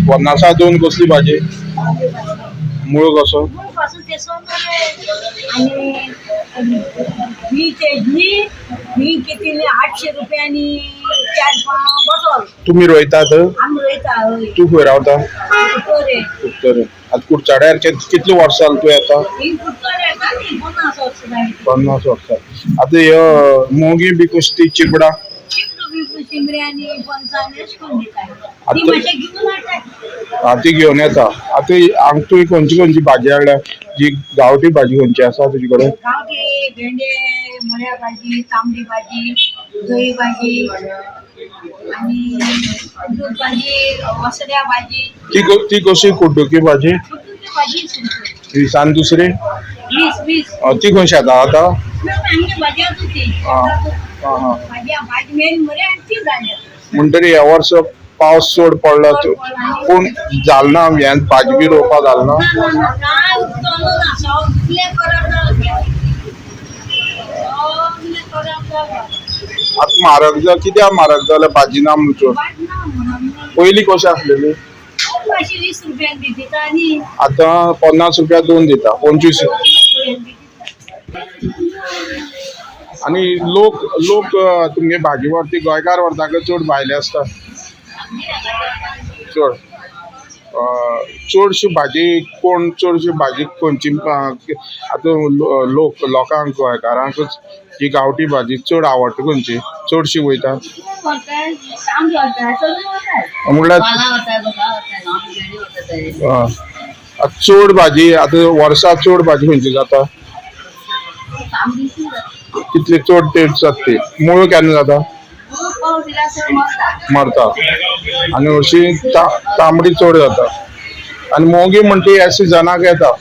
50 दोन कसली भाजी मूळ कसो ₹800 बॉटल. तुम्ही रोयतात आम्ही रोयता. तू खंय रावता कुट्टरे आता कुडचड्यार कितले वर्स जाल तू येता 50 वर्सां आता ह्यो मोगी बी कसली चिबडा ती घेवन येता आता हांग तुवें खंयची खंयची भाजी हाडल्या जी गांवठी भाजी खंयची आसा तुजे कडेन गांवठी भेंडे मुळ्या भाजी तांबडी भाजी दही भाजी आणि दूध भाजी वसड्या भाजी ती कशी कुड्डुकी भाजी भाजी दिसान दुसरी 20 ती खंय शेता आता म्हणटरी ह्या वर्स पावस चड पडलो पूण जालना हें भाजी बी रोवपा जालना आतां म्हारग कित्याक म्हारग जाल्यार भाजी ना म्हूण चड पयलीं कशें आसलेली आतां 50 रुपया दोन दिता 25 आणि लोक लोक तुमगे भाजी व्हरती गोंयकार व्हरता काय चड भायले आसता चड चडशी भाजी कोण चडशी भाजी खंयची आतां लोकांक गोंयकारांकूच ही गांवठी भाजी चड आवडटा खंयची चडशी वयता म्हणल्यार चड भाजी आतां वर्सा चड भाजी खंयची जाता कितले चड टेस्ट जाता ती मूळ केन्ना जाता मरता आनी हरशी तांबडी चड जाता आनी मोगी म्हणटा ह्या सिजनाक येता